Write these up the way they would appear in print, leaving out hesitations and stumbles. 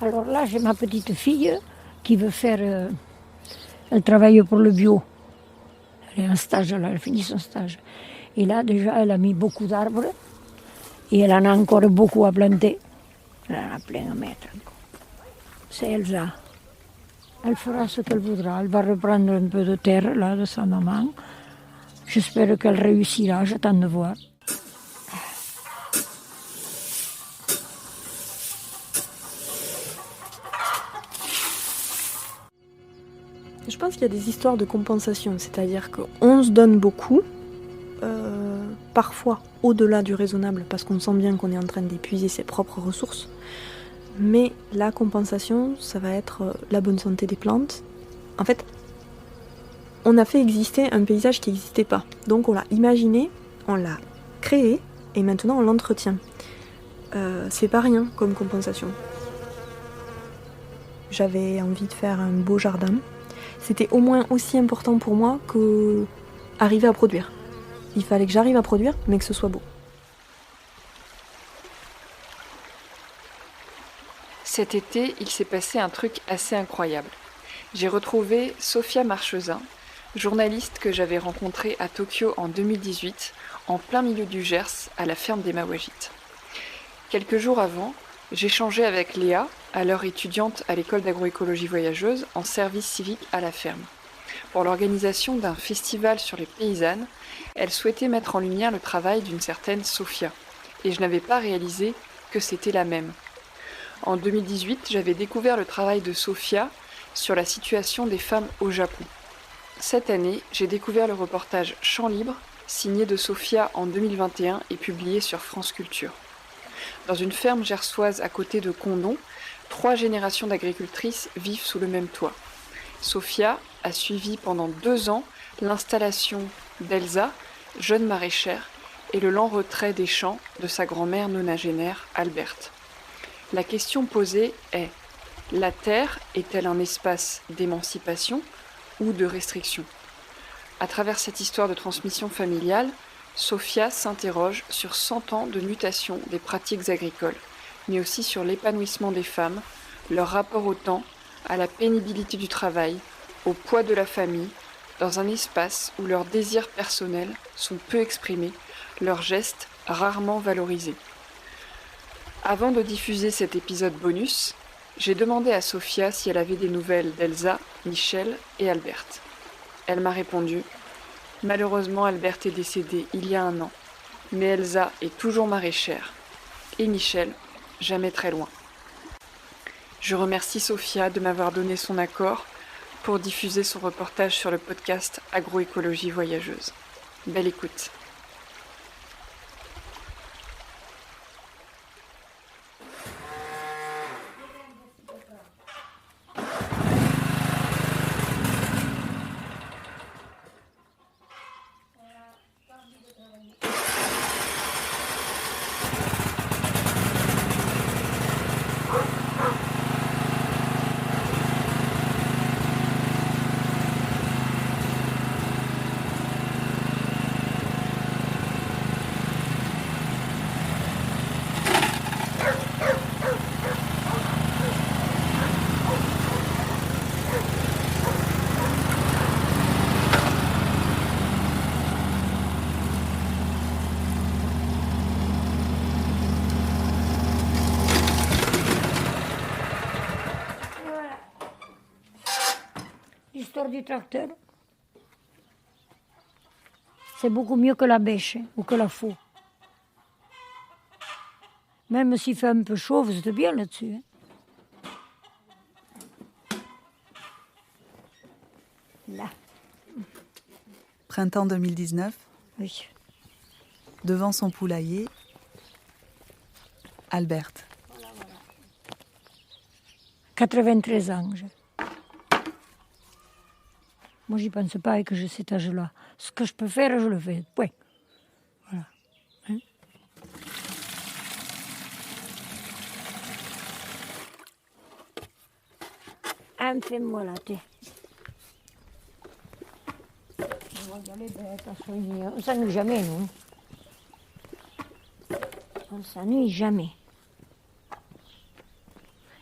Alors là, j'ai ma petite fille qui veut faire... elle travaille pour le bio. Elle est en stage là, elle finit son stage. Et là, déjà, elle a mis beaucoup d'arbres. Et elle en a encore beaucoup à planter. Elle en a plein à mettre encore. C'est Elsa. Elle fera ce qu'elle voudra. Elle va reprendre un peu de terre là de sa maman. J'espère qu'elle réussira, j'attends de voir. Je pense qu'il y a des histoires de compensation, c'est-à-dire qu'on se donne beaucoup, parfois au-delà du raisonnable, parce qu'on sent bien qu'on est en train d'épuiser ses propres ressources. Mais la compensation, ça va être la bonne santé des plantes. En fait, on a fait exister un paysage qui n'existait pas. Donc on l'a imaginé, on l'a créé, et maintenant on l'entretient. C'est pas rien comme compensation. J'avais envie de faire un beau jardin. C'était au moins aussi important pour moi que arriver à produire. Il fallait que j'arrive à produire, mais que ce soit beau. Cet été, il s'est passé un truc assez incroyable. J'ai retrouvé Sophia Marchesin, journaliste que j'avais rencontrée à Tokyo en 2018, en plein milieu du Gers, à la ferme des Mawajites. Quelques jours avant, j'échangeais avec Léa, alors étudiante à l'école d'agroécologie voyageuse, en service civique à la ferme. Pour l'organisation d'un festival sur les paysannes, elle souhaitait mettre en lumière le travail d'une certaine Sophia, et je n'avais pas réalisé que c'était la même. En 2018, j'avais découvert le travail de Sophia sur la situation des femmes au Japon. Cette année, j'ai découvert le reportage Champs libres, signé de Sophia en 2021 et publié sur France Culture. Dans une ferme gersoise à côté de Condom, 3 générations d'agricultrices vivent sous le même toit. Sophia a suivi pendant 2 ans l'installation d'Elsa, jeune maraîchère, et le lent retrait des champs de sa grand-mère nonagénaire, Alberte. La question posée est: la terre est-elle un espace d'émancipation ou de restriction ? À travers cette histoire de transmission familiale, Sophia s'interroge sur 100 ans de mutation des pratiques agricoles, mais aussi sur l'épanouissement des femmes, leur rapport au temps, à la pénibilité du travail, au poids de la famille, dans un espace où leurs désirs personnels sont peu exprimés, leurs gestes rarement valorisés. Avant de diffuser cet épisode bonus, j'ai demandé à Sophia si elle avait des nouvelles d'Elsa, Michel et Alberte. Elle m'a répondu: malheureusement, Alberte est décédée il y a 1 an, mais Elsa est toujours maraîchère, et Michel, jamais très loin. Je remercie Sophia de m'avoir donné son accord pour diffuser son reportage sur le podcast Agroécologie voyageuse. Belle écoute. L'histoire du tracteur, c'est beaucoup mieux que la bêche ou que la faux. Même s'il fait un peu chaud, vous êtes bien là-dessus. Là. Printemps 2019, Oui. devant son poulailler, Alberte. 93 ans. Moi, j'y pense pas que j'ai cet âge-là. Ce que je peux faire, je le fais. Point. Voilà. Hein? Fais-moi la thé. On va y aller bête à soigner. On s'ennuie jamais, nous. On s'ennuie jamais.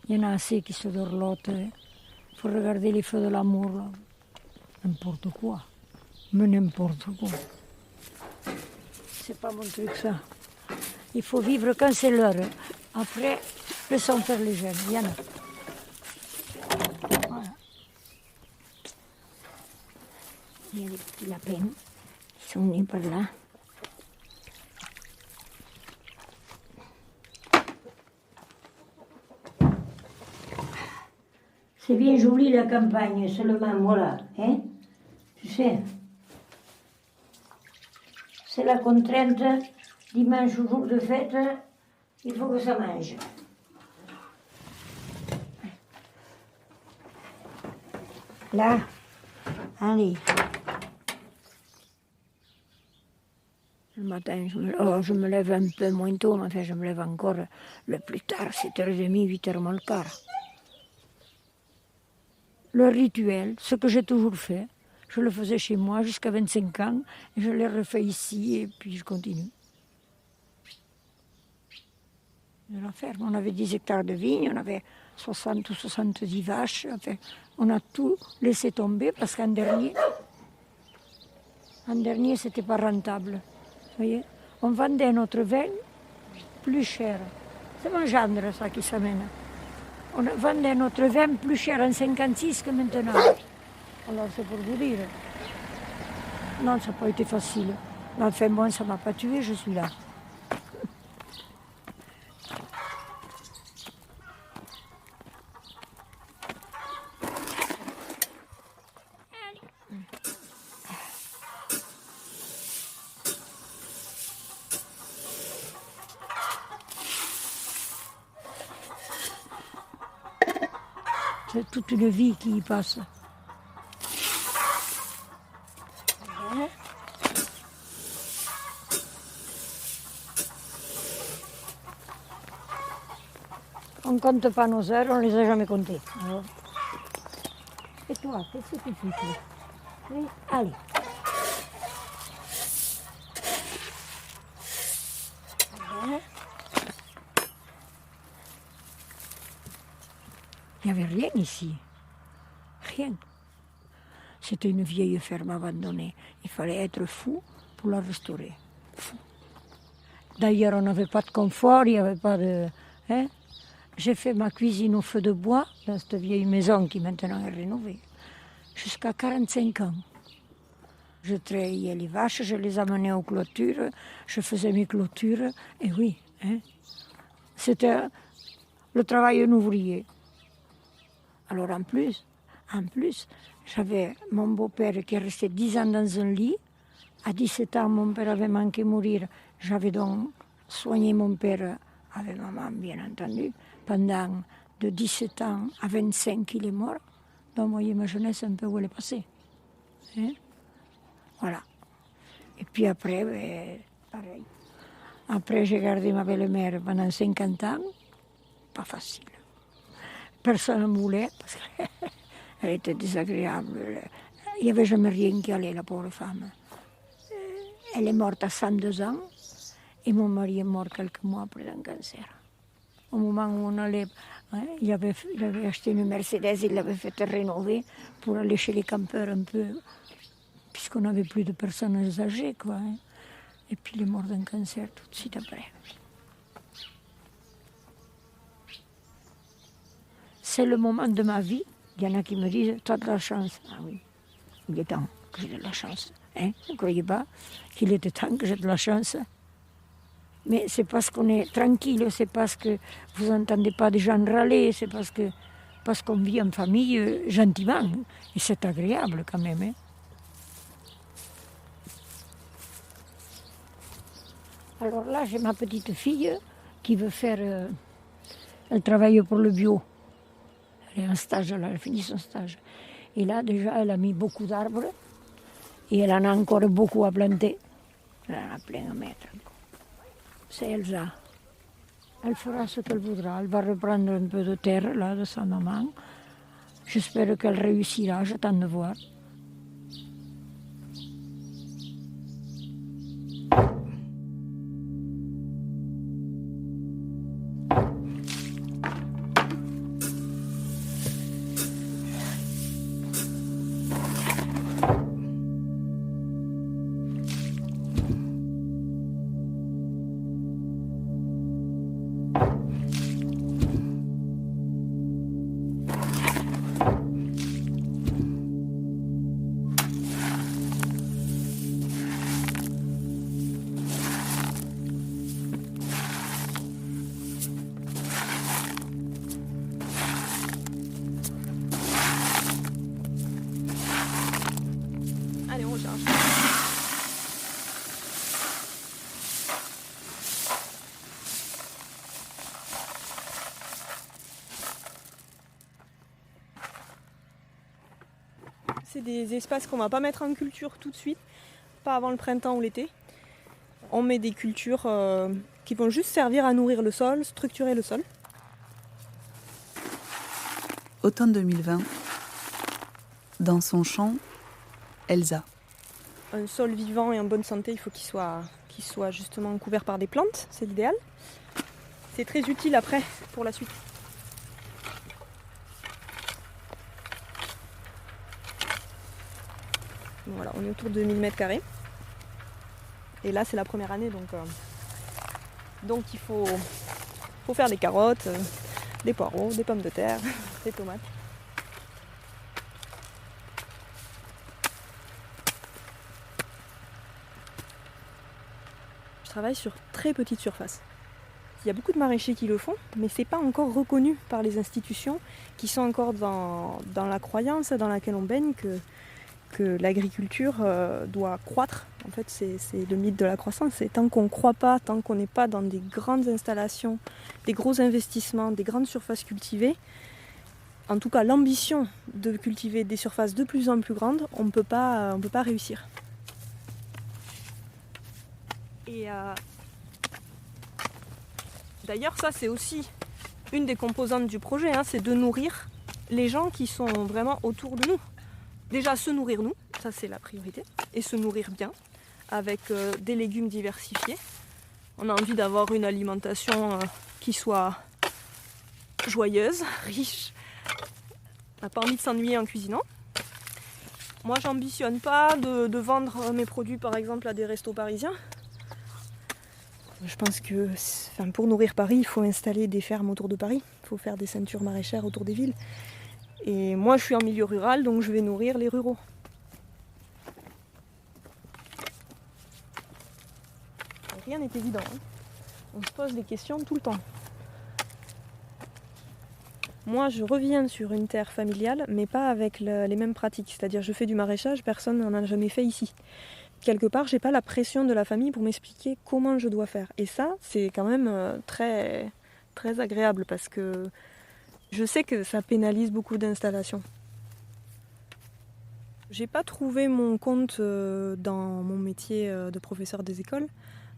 Il y en a assez qui se dorlotent. Il faut regarder les feux de l'amour, là. N'importe quoi. Mais n'importe quoi. C'est pas mon truc, ça. Il faut vivre quand c'est l'heure. Après, laissons faire les jeunes. Il y en a. Voilà. Il y a des petits lapins qui sont nés par là. C'est bien joli la campagne, seulement voilà, hein? Tu sais, c'est la contrainte, dimanche au jour de fête, il faut que ça mange. Là, allez. Le matin, je me lève un peu moins tôt, mais enfin, je me lève encore le plus tard, 7h30, 8h moins le quart. Le rituel, ce que j'ai toujours fait, je le faisais chez moi jusqu'à 25 ans, et je l'ai refait ici, et puis je continue. De la ferme, on avait 10 hectares de vignes, on avait 60 ou 70 vaches, enfin, on a tout laissé tomber parce qu'en dernier, c'était pas rentable. Vous voyez, on vendait notre vin plus cher. C'est mon gendre, ça, qui s'amène. On vendait notre vin plus cher en 56 que maintenant. Alors c'est pour vous dire. Non, ça n'a pas été facile. Mais enfin bon, ça ne m'a pas tué, je suis là. C'est toute une vie qui y passe. On ne compte pas nos heures, on ne les a jamais comptées. Alors. Et toi, qu'est-ce que tu fais? Oui, allez. Il n'y avait rien ici. Rien. C'était une vieille ferme abandonnée. Il fallait être fou pour la restaurer. Fou. D'ailleurs, on n'avait pas de confort, il n'y avait pas de... Hein? J'ai fait ma cuisine au feu de bois dans cette vieille maison qui maintenant est rénovée, jusqu'à 45 ans. Je trayais les vaches, je les amenais aux clôtures, je faisais mes clôtures, et oui, hein, c'était le travail d'un ouvrier. Alors en plus, j'avais mon beau-père qui est resté 10 ans dans un lit. À 17 ans, mon père avait manqué mourir. J'avais donc soigné mon père avec maman, bien entendu. Pendant de 17 ans à 25, il est mort. Donc, vous voyez ma jeunesse un peu où elle est passée. Hein? Voilà. Et puis après, pareil. Après, j'ai gardé ma belle-mère pendant 50 ans. Pas facile. Personne ne me voulait parce qu'elle était désagréable. Il n'y avait jamais rien qui allait, la pauvre femme. Elle est morte à 102 ans et mon mari est mort quelques mois après d'un cancer. Au moment où on allait, hein, il avait acheté une Mercedes, il l'avait fait rénover pour aller chez les campeurs un peu, puisqu'on n'avait plus de personnes âgées, quoi. Hein. Et puis il est mort d'un cancer tout de suite après. C'est le moment de ma vie. Il y en a qui me disent, tu as de la chance. Ah oui, il est temps que j'ai de la chance. Hein? Vous ne croyez pas qu'il était temps que j'ai de la chance? Mais c'est parce qu'on est tranquille, c'est parce que vous n'entendez pas des gens râler, c'est parce qu'on vit en famille gentiment. Et c'est agréable quand même. Hein? Alors là, j'ai ma petite fille qui veut faire... elle travaille pour le bio. Elle est en stage, là, elle finit son stage. Et là, déjà, elle a mis beaucoup d'arbres. Et elle en a encore beaucoup à planter. Elle en a plein à mettre encore. C'est Elsa. Elle fera ce qu'elle voudra. Elle va reprendre un peu de terre, là, de sa maman. J'espère qu'elle réussira, j'attends de voir. Allez, on recharge. C'est des espaces qu'on va pas mettre en culture tout de suite, pas avant le printemps ou l'été. On met des cultures qui vont juste servir à nourrir le sol, structurer le sol. Automne 2020. Dans son champ, Elsa. Un sol vivant et en bonne santé, il faut qu'il soit justement couvert par des plantes, c'est l'idéal. C'est très utile après pour la suite. Bon, voilà, on est autour de 1000 m². Et là, c'est la première année, donc il faut faire des carottes, des poireaux, des pommes de terre, des tomates. Je travaille sur très petite surface. Il y a beaucoup de maraîchers qui le font, mais c'est pas encore reconnu par les institutions qui sont encore dans la croyance dans laquelle on baigne que l'agriculture doit croître. En fait, c'est le mythe de la croissance. Et tant qu'on ne croit pas, tant qu'on n'est pas dans des grandes installations, des gros investissements, des grandes surfaces cultivées, en tout cas l'ambition de cultiver des surfaces de plus en plus grandes, on ne peut pas réussir. Et d'ailleurs, ça c'est aussi une des composantes du projet, c'est de nourrir les gens qui sont vraiment autour de nous. Déjà se nourrir nous, ça c'est la priorité, et se nourrir bien, avec des légumes diversifiés. On a envie d'avoir une alimentation qui soit joyeuse, riche. On n'a pas envie de s'ennuyer en cuisinant. Moi j'ambitionne pas de vendre mes produits par exemple à des restos parisiens. Je pense que pour nourrir Paris, il faut installer des fermes autour de Paris. Il faut faire des ceintures maraîchères autour des villes. Et moi, je suis en milieu rural, donc je vais nourrir les ruraux. Rien n'est évident. On se pose des questions tout le temps. Moi, je reviens sur une terre familiale, mais pas avec les mêmes pratiques. C'est-à-dire, je fais du maraîchage, personne n'en a jamais fait ici. Quelque part, j'ai pas la pression de la famille pour m'expliquer comment je dois faire. Et ça, c'est quand même très, très agréable parce que je sais que ça pénalise beaucoup d'installations. J'ai pas trouvé mon compte dans mon métier de professeur des écoles.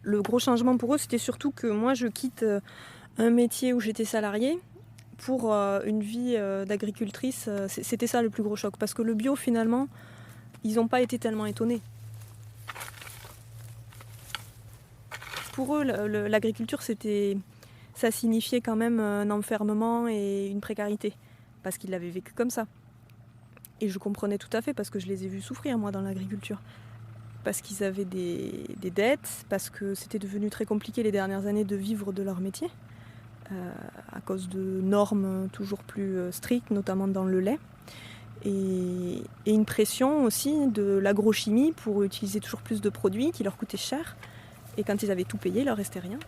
Le gros changement pour eux, c'était surtout que moi, je quitte un métier où j'étais salariée pour une vie d'agricultrice. C'était ça le plus gros choc. Parce que le bio, finalement, ils n'ont pas été tellement étonnés. Pour eux, l'agriculture, ça signifiait quand même un enfermement et une précarité, parce qu'ils l'avaient vécu comme ça. Et je comprenais tout à fait, parce que je les ai vus souffrir, moi, dans l'agriculture. Parce qu'ils avaient des dettes, parce que c'était devenu très compliqué les dernières années de vivre de leur métier, à cause de normes toujours plus strictes, notamment dans le lait. Et une pression aussi de l'agrochimie pour utiliser toujours plus de produits qui leur coûtaient cher. Et quand ils avaient tout payé, il leur restait rien.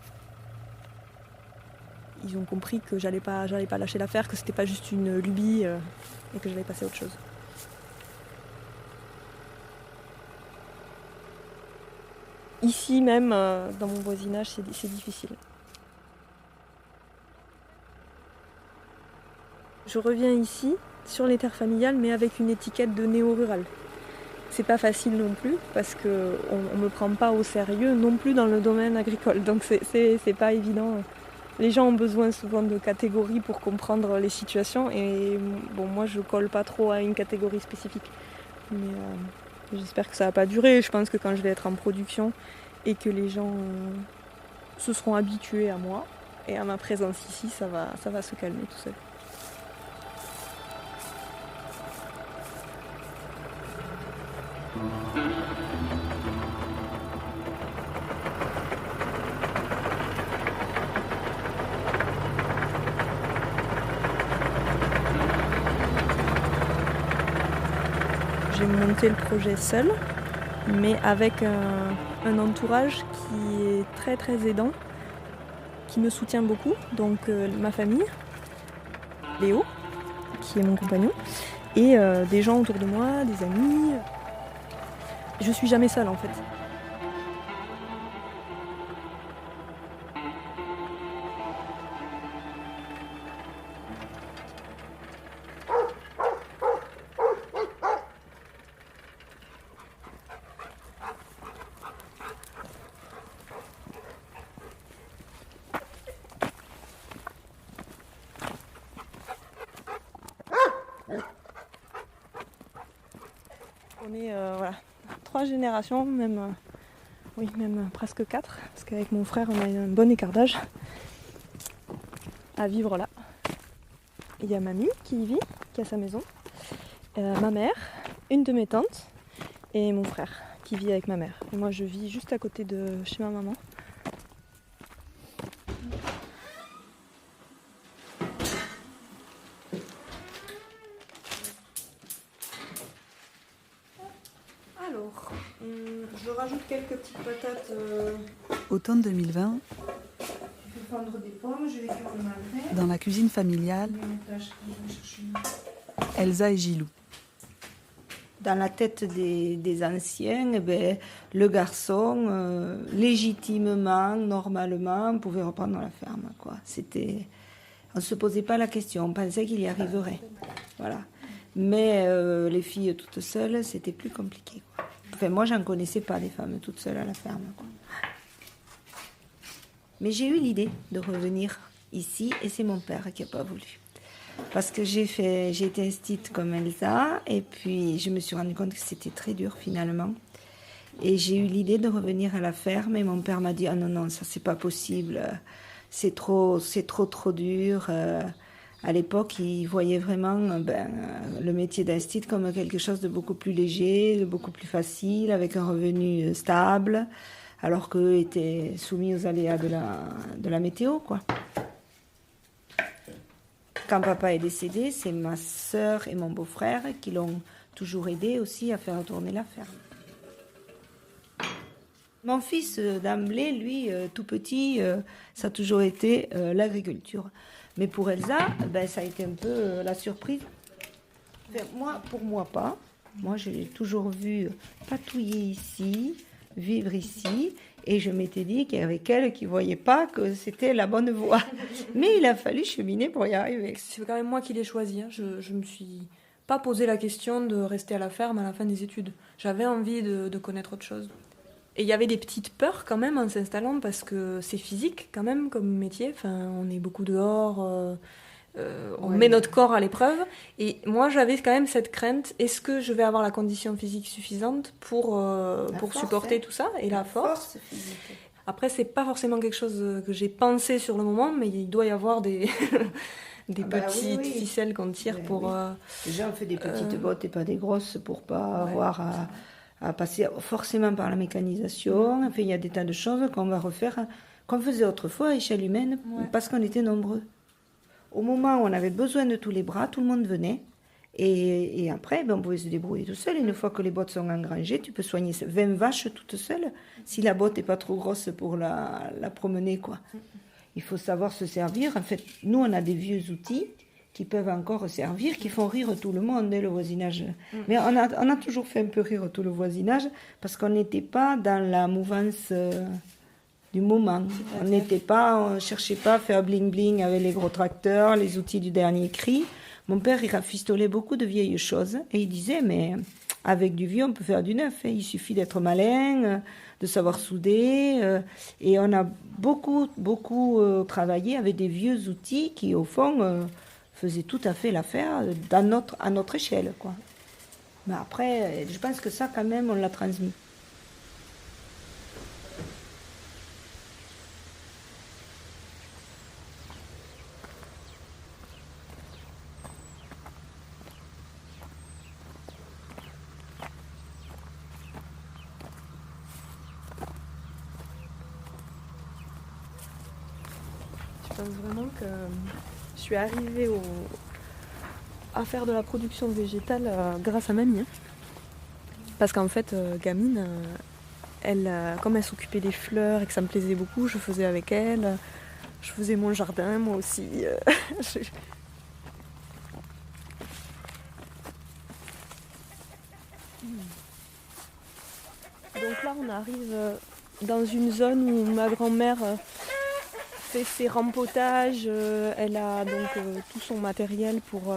Ils ont compris que j'allais pas lâcher l'affaire, que c'était pas juste une lubie et que j'allais passer à autre chose. Ici même, dans mon voisinage, c'est difficile. Je reviens ici, sur les terres familiales, mais avec une étiquette de néo-rural. C'est pas facile non plus, parce qu'on ne me prend pas au sérieux non plus dans le domaine agricole. Donc c'est pas évident. Les gens ont besoin souvent de catégories pour comprendre les situations. Et bon, moi, je colle pas trop à une catégorie spécifique. Mais j'espère que ça va pas durer. Je pense que quand je vais être en production et que les gens se seront habitués à moi et à ma présence ici, ça va se calmer tout seul. j'ai monté le projet seule, mais avec un entourage qui est très très aidant, qui me soutient beaucoup. Donc ma famille, Léo, qui est mon compagnon, et des gens autour de moi, des amis. Je suis jamais seule en fait. On est 3 générations, même presque 4, parce qu'avec mon frère on a un bon écart d'âge à vivre là. Il y a mamie qui y vit, qui a sa maison, ma mère, une de mes tantes et mon frère qui vit avec ma mère. Et moi je vis juste à côté de chez ma maman. Alors, je rajoute quelques petites patates. Automne 2020, Je vais prendre des pommes, je vais cuire le magret. dans la cuisine familiale, Je vais mettre la je vais chercher une- Elsa et Gilou. Dans la tête des anciens, eh ben, le garçon, légitimement, normalement, pouvait reprendre la ferme, quoi. On ne se posait pas la question, on pensait qu'il y arriverait. Voilà. Mais les filles toutes seules, c'était plus compliqué, quoi. Enfin, moi, j'en connaissais pas des femmes toutes seules à la ferme, quoi. Mais j'ai eu l'idée de revenir ici, et c'est mon père qui n'a pas voulu. Parce que j'ai été instite comme Elsa, et puis je me suis rendu compte que c'était très dur finalement. Et j'ai eu l'idée de revenir à la ferme, et mon père m'a dit « Ah non, non, ça c'est pas possible, c'est trop dur ». À l'époque, il voyait vraiment le métier d'instite comme quelque chose de beaucoup plus léger, de beaucoup plus facile, avec un revenu stable, alors qu'eux étaient soumis aux aléas de la météo, quoi. Quand papa est décédé, c'est ma sœur et mon beau-frère qui l'ont toujours aidé aussi à faire tourner la ferme. Mon fils d'emblée, lui, tout petit, ça a toujours été l'agriculture. Mais pour Elsa, ça a été un peu la surprise. Enfin, pour moi pas. Moi, je l'ai toujours vu patouiller ici, vivre ici. Et je m'étais dit qu'avec elle, qui ne voyait pas que c'était la bonne voie. Mais il a fallu cheminer pour y arriver. C'est quand même moi qui l'ai choisi. Je me suis pas posé la question de rester à la ferme à la fin des études. J'avais envie de connaître autre chose. Et il y avait des petites peurs quand même en s'installant parce que c'est physique quand même comme métier. Enfin, on est beaucoup dehors, on met notre corps à l'épreuve. Et moi, j'avais quand même cette crainte. Est-ce que je vais avoir la condition physique suffisante pour supporter tout ça et la force physique. Après, c'est pas forcément quelque chose que j'ai pensé sur le moment, mais il doit y avoir des petites ficelles qu'on tire pour... Déjà, on fait des petites bottes et pas des grosses pour pas avoir à passer forcément par la mécanisation. Enfin, il y a des tas de choses qu'on va refaire, qu'on faisait autrefois à échelle humaine, parce qu'on était nombreux. Au moment où on avait besoin de tous les bras, tout le monde venait. Et après, on pouvait se débrouiller tout seul. Une fois que les bottes sont engrangées, tu peux soigner 20 vaches toutes seules, si la botte n'est pas trop grosse pour la promener, quoi. Il faut savoir se servir. En fait, nous, on a des vieux outils qui peuvent encore servir, qui font rire tout le monde, le voisinage. Mais on a toujours fait un peu rire tout le voisinage, parce qu'on n'était pas dans la mouvance du moment. On ne cherchait pas à faire bling-bling avec les gros tracteurs, les outils du dernier cri. Mon père, il rafistolait beaucoup de vieilles choses, et il disait, mais avec du vieux, on peut faire du neuf. Il suffit d'être malin, de savoir souder. Et on a beaucoup travaillé avec des vieux outils qui, au fond, faisaient tout à fait l'affaire à notre échelle, quoi. Mais après, je pense que ça, quand même, on l'a transmis. Je pense vraiment que je suis arrivée à faire de la production végétale grâce à mamie. Parce qu'en fait, gamine, comme elle s'occupait des fleurs et que ça me plaisait beaucoup, je faisais avec elle. Je faisais mon jardin, moi aussi. Donc là, on arrive dans une zone où ma grand-mère fait ses rempotages. Elle a donc tout son matériel pour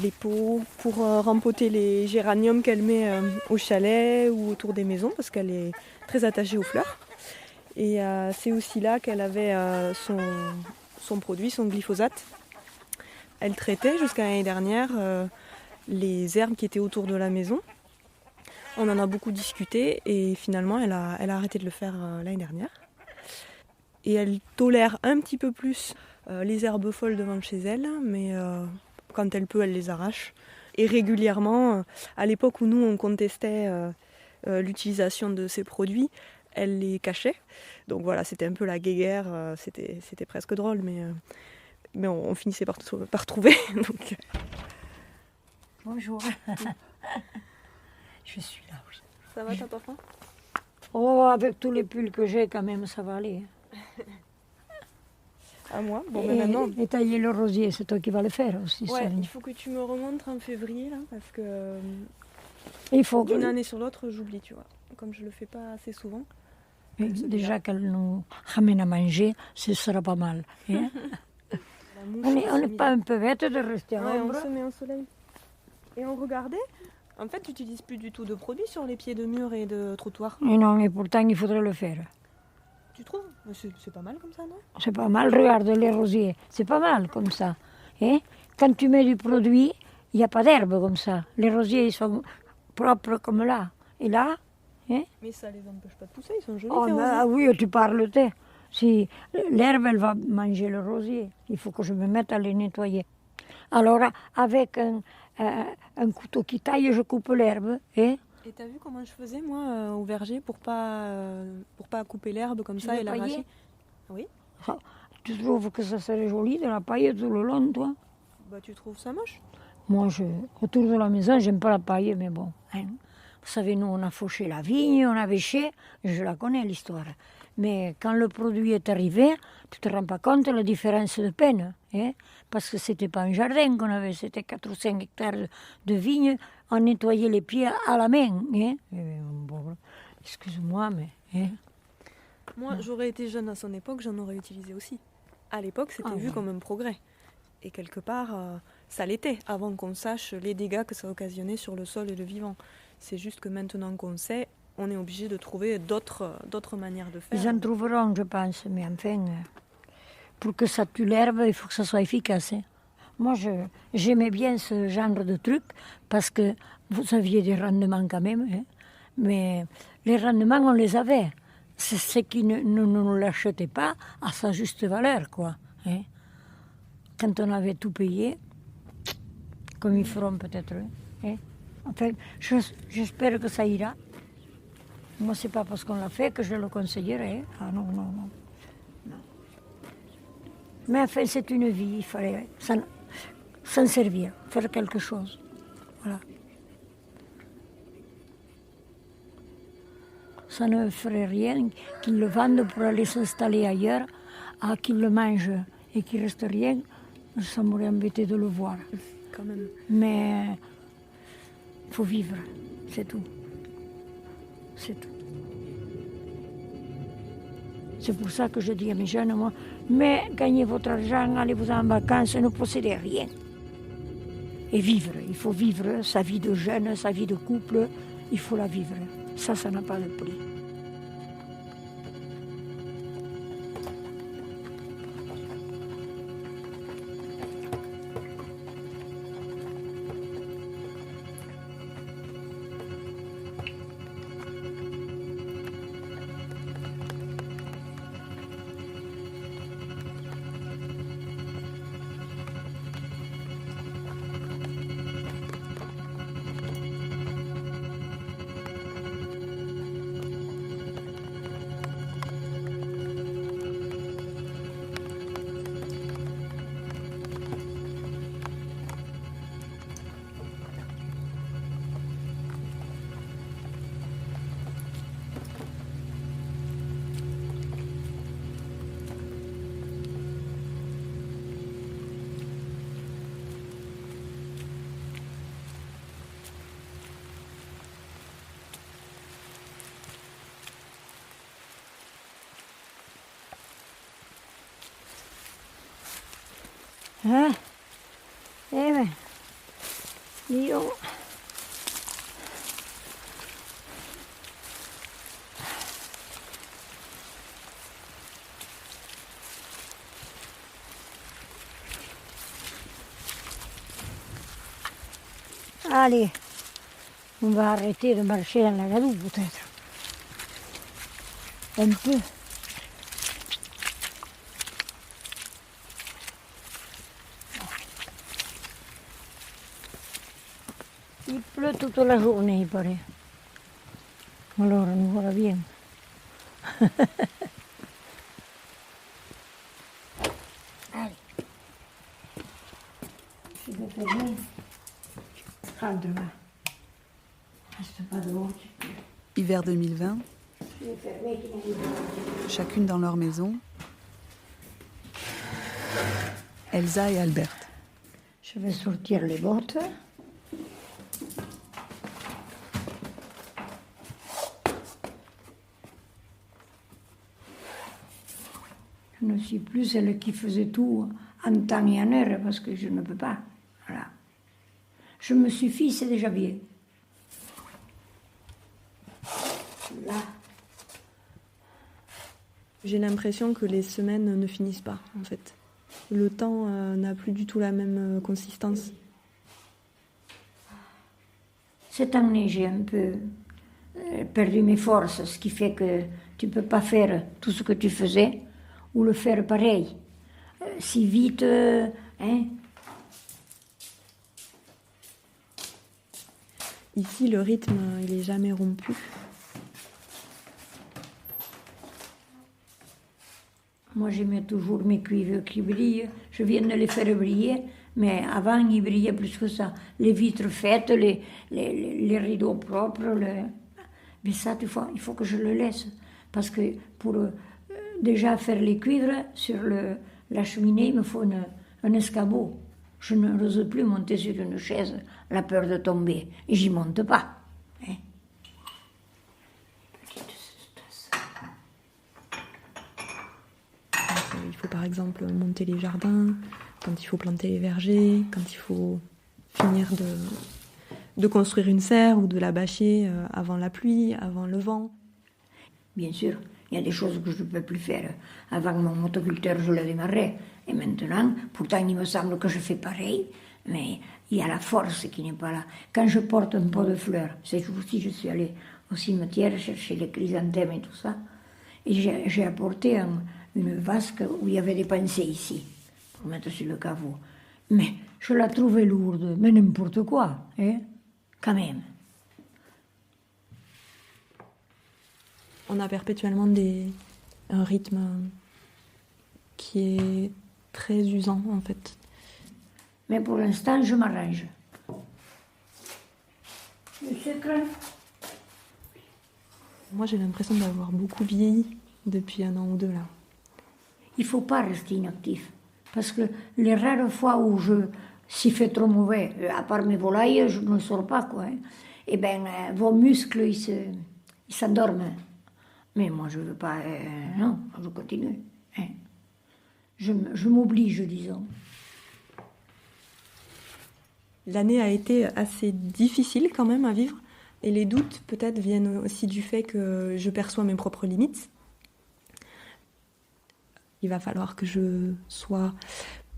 les pots, pour rempoter les géraniums qu'elle met au chalet ou autour des maisons, parce qu'elle est très attachée aux fleurs. Et c'est aussi là qu'elle avait son produit, son glyphosate. Elle traitait jusqu'à l'année dernière les herbes qui étaient autour de la maison. On en a beaucoup discuté et finalement elle a arrêté de le faire l'année dernière. Et elle tolère un petit peu plus les herbes folles devant chez elle, mais quand elle peut, elle les arrache. Et régulièrement, à l'époque où nous on contestait l'utilisation de ces produits, elle les cachait. Donc voilà, c'était un peu la guéguerre, c'était presque drôle, mais on finissait par trouver. Donc... Bonjour. Je suis là, oui. Ça va, t'as pas faim? Oh, avec tous les pulls que j'ai, quand même, ça va aller. À moi? Bon, mais maintenant... Et tailler le rosier, c'est toi qui vas le faire aussi. Ouais, ça. il faut que tu me remontres en février, là, parce que il faut d'une année sur l'autre, j'oublie, tu vois. Comme je le fais pas assez souvent. Déjà qu'elle nous ramène à manger, ce sera pas mal. Hein. On n'est pas un peu bête de rester à l'ombre. On se met au soleil. Et on regardait. En fait, tu n'utilises plus du tout de produits sur les pieds de mur et de trottoir. Et non, et pourtant, il faudrait le faire. Tu trouves? C'est pas mal comme ça, non? C'est pas mal, regarde les rosiers. C'est pas mal comme ça. Hein? Quand tu mets du produit, il n'y a pas d'herbe comme ça. Les rosiers, ils sont propres comme là. Et là, hein? Mais ça les empêche pas de pousser, ils sont jolis. Oh, oui, tu parles, si l'herbe, elle va manger le rosier. Il faut que je me mette à les nettoyer. Alors, avec un couteau qui taille, je coupe l'herbe. Hein? Et t'as vu comment je faisais, moi, au verger, pour pas couper l'herbe comme ça et l'arracher? Oui. Ah, tu trouves que ça serait joli de la paille tout le long, toi? Bah, tu trouves ça moche? Moi, autour de la maison, j'aime pas la paille, mais bon. Hein. Vous savez, nous, on a fauché la vigne, on a bêché, je la connais, l'histoire. Mais quand le produit est arrivé, tu te rends pas compte de la différence de peine. Hein? Parce que c'était pas un jardin qu'on avait, c'était 4 ou 5 hectares de vignes. On nettoyait les pieds à la main. Hein? Bon, excuse-moi, mais... Hein? Moi, j'aurais été jeune à son époque, j'en aurais utilisé aussi. À l'époque, c'était vu comme un progrès. Et quelque part, ça l'était, avant qu'on sache les dégâts que ça occasionnait sur le sol et le vivant. C'est juste que maintenant qu'on sait, on est obligé de trouver d'autres manières de faire. Ils en trouveront, je pense, mais enfin, pour que ça tue l'herbe, il faut que ça soit efficace. Hein. Moi, j'aimais bien ce genre de truc, parce que vous aviez des rendements quand même, hein, mais les rendements, on les avait. C'est ce qui ne nous l'achetaient pas à sa juste valeur, quoi. Hein. Quand on avait tout payé, comme ils feront peut-être. Hein. Enfin, j'espère que ça ira. Moi, c'est pas parce qu'on l'a fait que je le conseillerais. Ah non. Mais enfin, c'est une vie, il fallait s'en servir, faire quelque chose. Voilà. Ça ne ferait rien qu'ils le vendent pour aller s'installer ailleurs, à qu'ils le mangent et qu'il ne reste rien. Ça m'aurait embêté de le voir. Quand même. Mais il faut vivre, c'est tout. C'est tout. C'est pour ça que je dis à mes jeunes, moi, mais gagnez votre argent, allez-vous en vacances, ne possédez rien. Et vivre, il faut vivre sa vie de jeune, sa vie de couple, il faut la vivre. Ça n'a pas de prix. Hein? Eh ben, dis donc. Allez, on va arrêter de marcher dans la gadoue peut-être. Un peu. Il pleut toute la journée, il paraît. Alors, nous voilà bien. Allez. Je vais fermer. Rentre là. Reste pas dehors. Hiver 2020, Je vais fermer. chacune dans leur maison. Elsa et Albert. Je vais sortir les bottes. Je ne suis plus celle qui faisait tout en temps et en heure parce que je ne peux pas. Voilà. Je me suffis, c'est déjà bien. Là. J'ai l'impression que les semaines ne finissent pas, en fait. Le temps n'a plus du tout la même consistance. Cette année, j'ai un peu perdu mes forces, ce qui fait que tu ne peux pas faire tout ce que tu faisais ou le faire pareil, si vite. Hein. Ici, le rythme, il est jamais rompu. Moi, j'aimais toujours mes cuivres qui brillent. Je viens de les faire briller, mais avant, ils brillaient plus que ça. Les vitres faites, les rideaux propres. Mais ça, il faut que je le laisse. Parce que pour déjà faire les cuivres sur la cheminée, il me faut un escabeau. Je n'ose plus monter sur une chaise, la peur de tomber. Et j'y monte pas. Hein. Il faut par exemple monter les jardins, quand il faut planter les vergers, quand il faut finir de construire une serre ou de la bâcher avant la pluie, avant le vent. Bien sûr, il y a des choses que je ne peux plus faire. Avant mon motoculteur, je le démarrais. Et maintenant, pourtant, il me semble que je fais pareil, mais il y a la force qui n'est pas là. Quand je porte un pot de fleurs, ces jours-ci, je suis allée au cimetière chercher les chrysanthèmes et tout ça, et j'ai apporté une vasque où il y avait des pensées ici, pour mettre sur le caveau. Mais je la trouvais lourde, mais n'importe quoi, hein, quand même. On a perpétuellement un rythme qui est très usant, en fait. Mais pour l'instant, je m'arrange. Le sucre? Moi, j'ai l'impression d'avoir beaucoup vieilli depuis 1 an ou 2, là. Il ne faut pas rester inactif. Parce que les rares fois où s'il fait trop mauvais, à part mes volailles, je ne sors pas, quoi. Hein. Eh bien, vos muscles, ils s'endorment. Mais moi, je ne veux pas... non, je continue. Hein. Je m'oblige, disons. L'année a été assez difficile quand même à vivre. Et les doutes, peut-être, viennent aussi du fait que je perçois mes propres limites. Il va falloir que je sois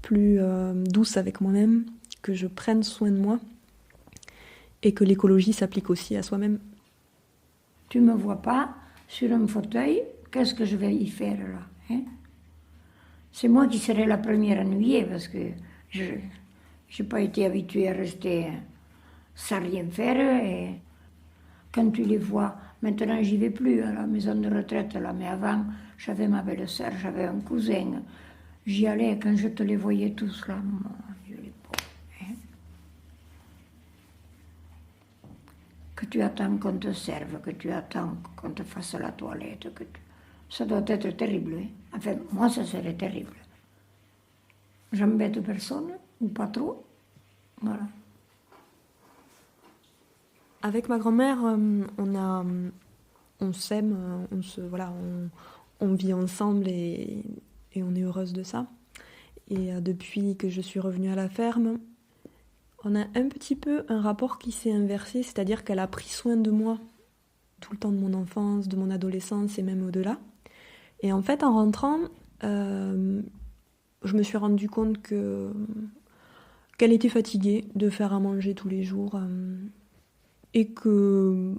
plus douce avec moi-même, que je prenne soin de moi et que l'écologie s'applique aussi à soi-même. Tu ne me vois pas sur un fauteuil, qu'est-ce que je vais y faire là, hein? C'est moi qui serai la première ennuyée parce que je n'ai pas été habituée à rester sans rien faire. Et quand tu les vois, maintenant j'y vais plus à la maison de retraite là, mais avant j'avais ma belle-sœur, j'avais un cousin. J'y allais quand je te les voyais tous là, mon Dieu, les pauvres. Hein? Que tu attends qu'on te serve, que tu attends qu'on te fasse la toilette, ça doit être terrible. Hein? Enfin, moi, ça serait terrible. J'embête personne, ou pas trop. Voilà. Avec ma grand-mère, on s'aime, on vit ensemble et on est heureuse de ça. Et depuis que je suis revenue à la ferme, on a un petit peu un rapport qui s'est inversé, c'est-à-dire qu'elle a pris soin de moi tout le temps de mon enfance, de mon adolescence et même au-delà. Et en fait, en rentrant, je me suis rendu compte qu'elle était fatiguée de faire à manger tous les jours et que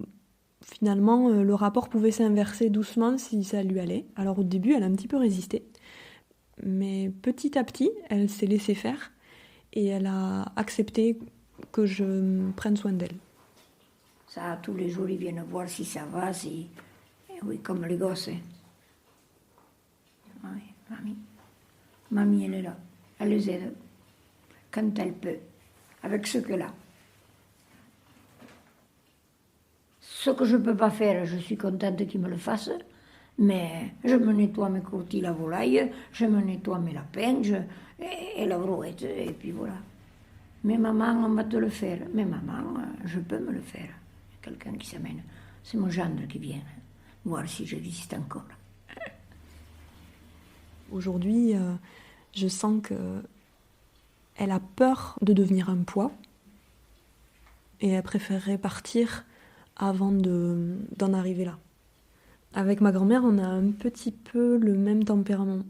finalement, le rapport pouvait s'inverser doucement si ça lui allait. Alors au début, elle a un petit peu résisté. Mais petit à petit, elle s'est laissée faire et elle a accepté que je prenne soin d'elle. Ça, tous les jours, ils viennent voir si ça va, si... Et oui, comme les gosses. Hein. Oui, mamie. Mamie, elle est là. Elle les aide quand elle peut, avec ce qu'elle a. Ce que je ne peux pas faire, je suis contente qu'ils me le fassent. Mais je me nettoie mes courtilles la volaille, je me nettoie mes lapins et la brouette, et puis voilà. Mais maman, on va te le faire. Mais maman, je peux me le faire. Il y a quelqu'un qui s'amène. C'est mon gendre qui vient voir si j'existe encore. Aujourd'hui, je sens qu'elle a peur de devenir un poids et elle préférerait partir avant d'en arriver là. Avec ma grand-mère, on a un petit peu le même tempérament.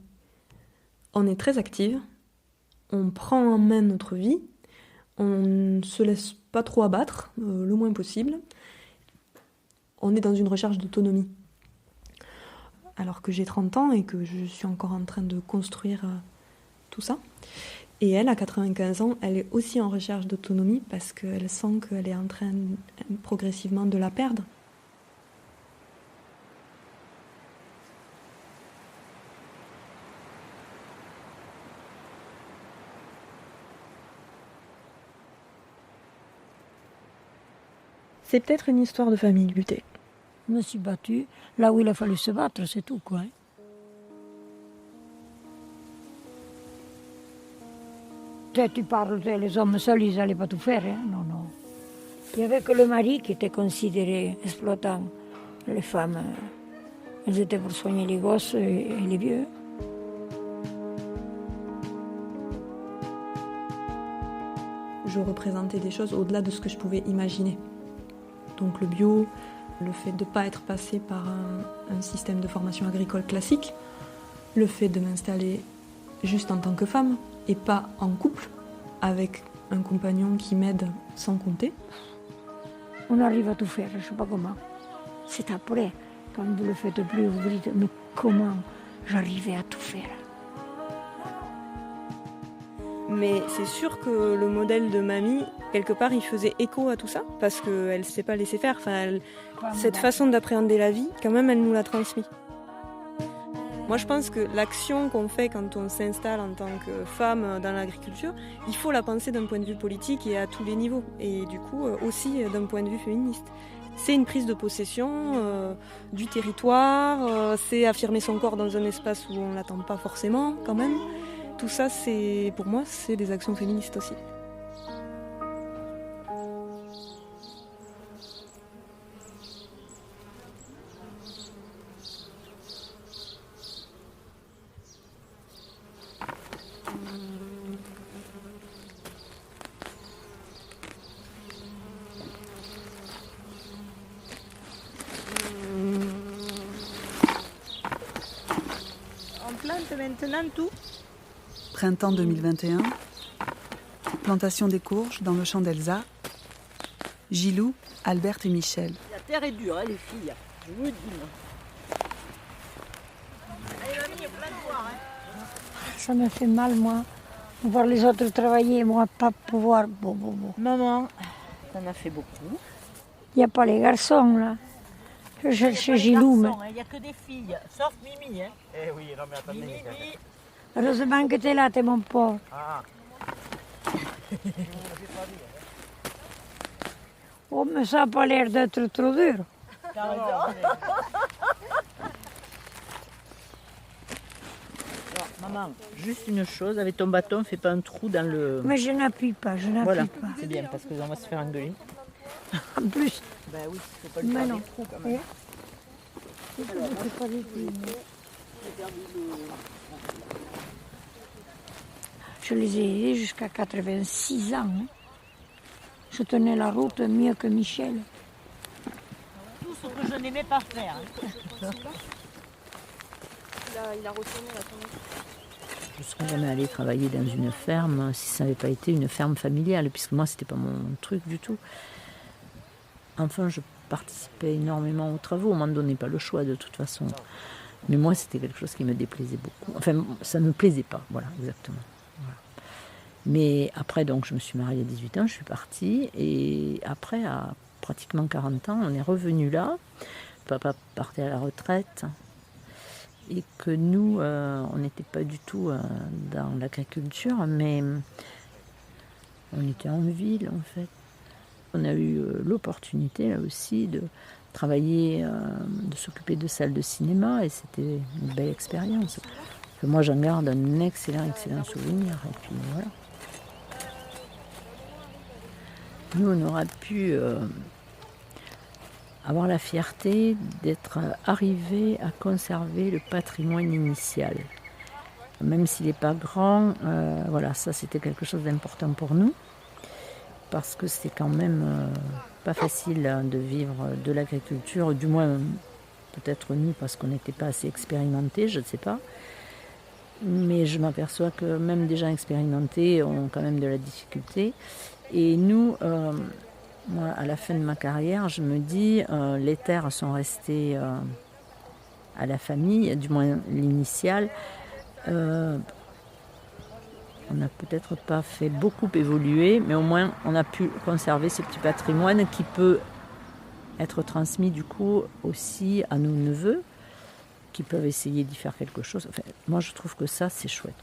On est très active, on prend en main notre vie, on ne se laisse pas trop abattre, le moins possible. On est dans une recherche d'autonomie. Alors que j'ai 30 ans et que je suis encore en train de construire tout ça. Et elle, à 95 ans, elle est aussi en recherche d'autonomie parce qu'elle sent qu'elle est en train progressivement de la perdre. C'est peut-être une histoire de famille, lutter. Je me suis battue là où il a fallu se battre, c'est tout, quoi. Tu parles, les hommes seuls, ils n'allaient pas tout faire, hein? Non, non. Il n'y avait que le mari qui était considéré exploitant. Les femmes, elles étaient pour soigner les gosses et les vieux. Je représentais des choses au-delà de ce que je pouvais imaginer. Donc le bio, le fait de ne pas être passé par un système de formation agricole classique, le fait de m'installer juste en tant que femme et pas en couple avec un compagnon qui m'aide sans compter. On arrive à tout faire, je ne sais pas comment. C'est après, quand vous ne le faites plus, vous vous dites, mais comment j'arrivais à tout faire? Mais c'est sûr que le modèle de mamie, quelque part, il faisait écho à tout ça, parce qu'elle ne s'est pas laissée faire. Enfin, cette façon d'appréhender la vie, quand même, elle nous l'a transmis. Moi, je pense que l'action qu'on fait quand on s'installe en tant que femme dans l'agriculture, il faut la penser d'un point de vue politique et à tous les niveaux, et du coup aussi d'un point de vue féministe. C'est une prise de possession du territoire, c'est affirmer son corps dans un espace où on ne l'attend pas forcément, quand même. Tout ça, pour moi, c'est des actions féministes aussi. On plante maintenant tout. Printemps 2021, plantation des courges dans le champ d'Elsa. Gilou, Albert et Michel. La terre est dure, hein, les filles. Je vous le dis. Allez, mamie, il y a plein de boire. Ça me fait mal, moi, de voir les autres travailler et moi pas pouvoir. Bon. Maman, t'en as fait beaucoup. Il n'y a pas les garçons, là. Je cherche Gilou, mais... Il n'y a que des filles, sauf Mimi. Hein. Eh oui, non mais attendez. Mimi. Heureusement que t'es là, t'es mon pauvre. Ah. Oh, mais ça n'a pas l'air d'être trop dur. Maman, juste une chose, avec ton bâton, fais pas un trou dans le... Mais je n'appuie pas, Voilà, pas. c'est bien, parce qu'on va se faire engueuler. En plus, Ben oui, il faut pas lui mais faire non. des trous quand même. Je les ai aidés jusqu'à 86 ans. Hein. Je tenais la route mieux que Michel. Tout ce que je n'aimais pas faire. Il a retourné la tomate. Je ne serais jamais allée travailler dans une ferme si ça n'avait pas été une ferme familiale, puisque moi, c'était pas mon truc du tout. Enfin, je participais énormément aux travaux. On ne m'en donnait pas le choix, de toute façon. Mais moi, c'était quelque chose qui me déplaisait beaucoup. Enfin, ça ne me plaisait pas, voilà, exactement. Voilà. Mais après, donc, je me suis mariée à 18 ans, je suis partie. Et après, à pratiquement 40 ans, on est revenu là. Papa partait à la retraite. Et que nous, on n'était pas du tout dans l'agriculture, mais on était en ville, en fait. On a eu l'opportunité, là aussi, de travailler, de s'occuper de salles de cinéma, et c'était une belle expérience. Moi, j'en garde un excellent souvenir, et puis voilà. Nous, on aura pu avoir la fierté d'être arrivé à conserver le patrimoine initial. Même s'il n'est pas grand, voilà, ça c'était quelque chose d'important pour nous, parce que c'est quand même pas facile de vivre de l'agriculture, du moins peut-être nous parce qu'on n'était pas assez expérimentés, je ne sais pas. Mais je m'aperçois que même des gens expérimentés ont quand même de la difficulté. Et nous, moi, à la fin de ma carrière, je me dis, les terres sont restées à la famille, du moins l'initiale. On n'a peut-être pas fait beaucoup évoluer, mais au moins on a pu conserver ce petit patrimoine qui peut être transmis du coup aussi à nos neveux, qui peuvent essayer d'y faire quelque chose. Enfin, moi je trouve que ça c'est chouette.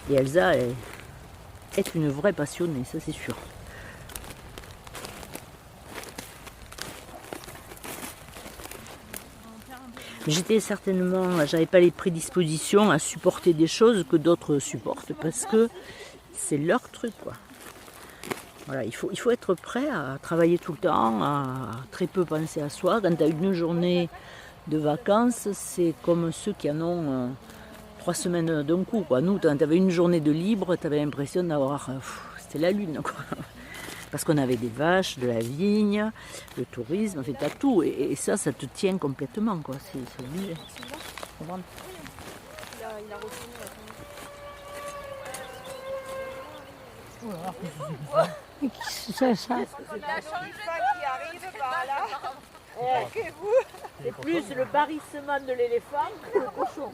Et Elsa est une vraie passionnée, ça c'est sûr. J'avais pas les prédispositions à supporter des choses que d'autres supportent, parce que c'est leur truc, quoi. Voilà, il faut être prêt à travailler tout le temps, à très peu penser à soi. Quand tu as une journée de vacances, c'est comme ceux qui en ont 3 semaines d'un coup, quoi. Nous, quand tu avais une journée de libre, tu avais l'impression d'avoir... c'était la lune, quoi. Parce qu'on avait des vaches, de la vigne, le tourisme, en fait, t'as tout. Et ça te tient complètement, quoi. C'est obligé. Il a retourné la tomate. Mais qui c'est ça? qui arrive par là. C'est plus le barrissement de l'éléphant que le cochon.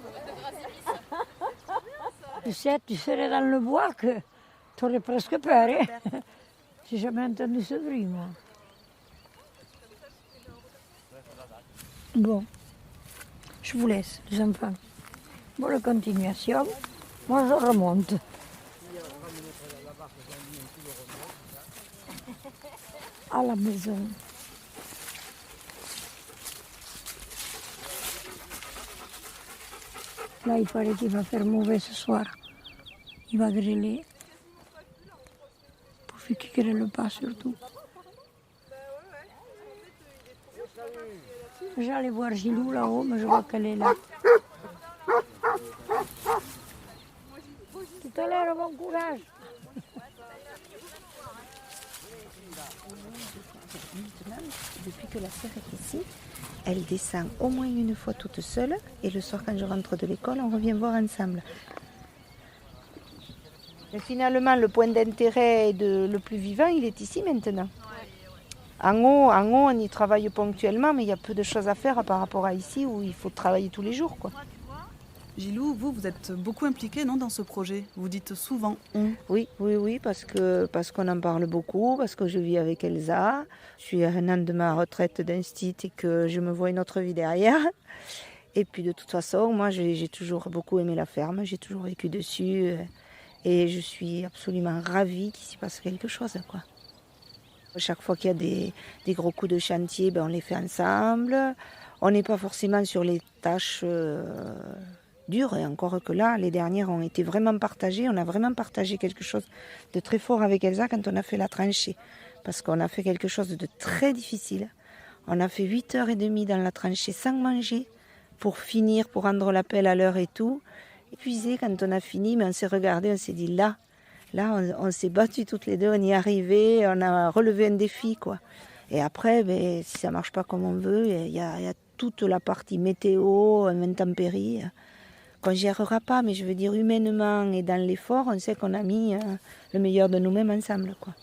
Tu sais, tu serais dans le bois que tu aurais presque peur. Hein? J'ai jamais entendu ce bruit, moi. Bon, je vous laisse, les enfants. Bonne continuation. Moi, je remonte. À la maison. Là, il paraît qu'il va faire mauvais ce soir. Il va grêler. Pourvu qu'il ne grêle pas, surtout. J'allais voir Gilou là-haut, mais je vois qu'elle est là. Tout à l'heure, bon courage. Depuis que la sœur est ici, elle descend au moins une fois toute seule. Et le soir, quand je rentre de l'école, on revient voir ensemble. Et finalement, le point d'intérêt le plus vivant, il est ici maintenant. En haut, on y travaille ponctuellement, mais il y a peu de choses à faire par rapport à ici où il faut travailler tous les jours, quoi. Gilou, vous êtes beaucoup impliqué, non, dans ce projet? Vous dites souvent « on ». Oui, parce qu'on en parle beaucoup, parce que je vis avec Elsa. Je suis à un an de ma retraite d'instit et que je me vois une autre vie derrière. Et puis de toute façon, moi j'ai toujours beaucoup aimé la ferme, j'ai toujours vécu dessus. Et je suis absolument ravie qu'il s'y passe quelque chose, quoi. Chaque fois qu'il y a des gros coups de chantier, on les fait ensemble. On n'est pas forcément sur les tâches dures, et encore que là, les dernières ont été vraiment partagées. On a vraiment partagé quelque chose de très fort avec Elsa quand on a fait la tranchée. Parce qu'on a fait quelque chose de très difficile. On a fait 8h30 dans la tranchée sans manger, pour finir, pour rendre l'appel à l'heure et tout. Épuisé quand on a fini, mais on s'est regardé, on s'est dit là, on s'est battus toutes les deux, on y est arrivé, on a relevé un défi, quoi. Et après, si ça marche pas comme on veut, il y a toute la partie météo, intempéries, qu'on gérera pas, mais je veux dire humainement et dans l'effort, on sait qu'on a mis le meilleur de nous-mêmes ensemble, quoi.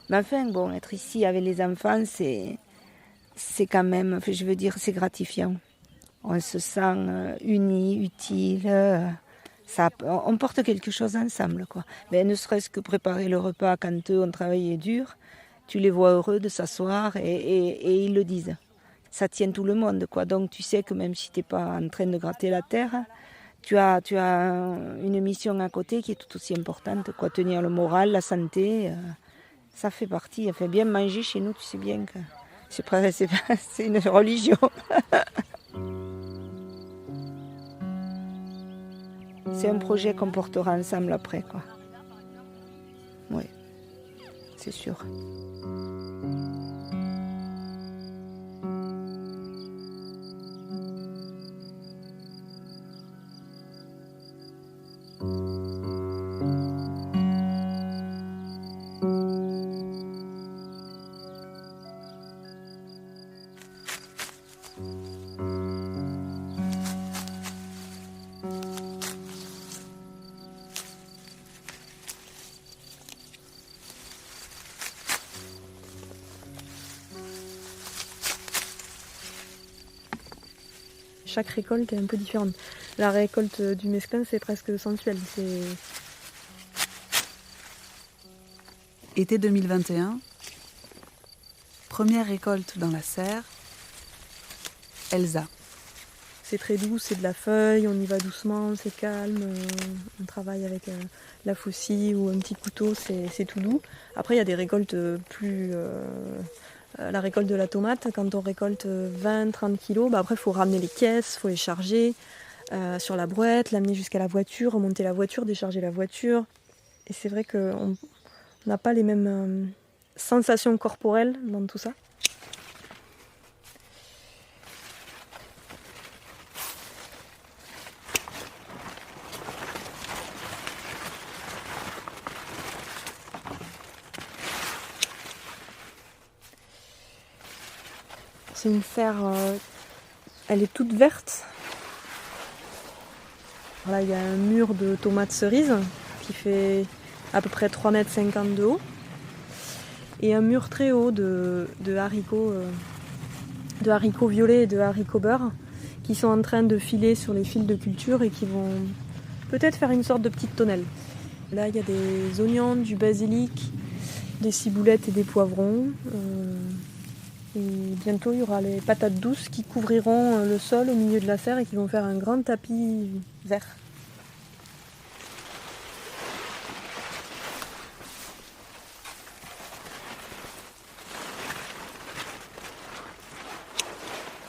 Mais enfin, bon, être ici avec les enfants, c'est quand même, je veux dire, c'est gratifiant. On se sent unis, utile. On porte quelque chose ensemble, quoi. Mais ne serait-ce que préparer le repas quand eux ont travaillé dur, tu les vois heureux de s'asseoir et ils le disent. Ça tient tout le monde, quoi. Donc tu sais que même si tu n'es pas en train de gratter la terre, tu as une mission à côté qui est tout aussi importante, quoi. Tenir le moral, la santé, ça fait partie. Enfin, bien manger chez nous, tu sais bien que c'est une religion. C'est un projet qu'on portera ensemble après, quoi. Oui, c'est sûr. Chaque récolte est un peu différente. La récolte du mesclin, c'est presque sensuel. Été 2021, première récolte dans la serre, Elsa. C'est très doux, c'est de la feuille, on y va doucement, c'est calme, on travaille avec la faucille ou un petit couteau, c'est tout doux. Après, il y a des récoltes plus... la récolte de la tomate, quand on récolte 20-30 kilos, après il faut ramener les caisses, il faut les charger sur la brouette, l'amener jusqu'à la voiture, remonter la voiture, décharger la voiture. Et c'est vrai qu'on n'a pas les mêmes sensations corporelles dans tout ça. C'est une serre, elle est toute verte. Voilà, il y a un mur de tomates cerises qui fait à peu près 3,50 m de haut. Et un mur très haut de haricots violets et de haricots beurre qui sont en train de filer sur les fils de culture et qui vont peut-être faire une sorte de petite tonnelle. Là, il y a des oignons, du basilic, des ciboulettes et des poivrons. Et bientôt, il y aura les patates douces qui couvriront le sol au milieu de la serre et qui vont faire un grand tapis vert.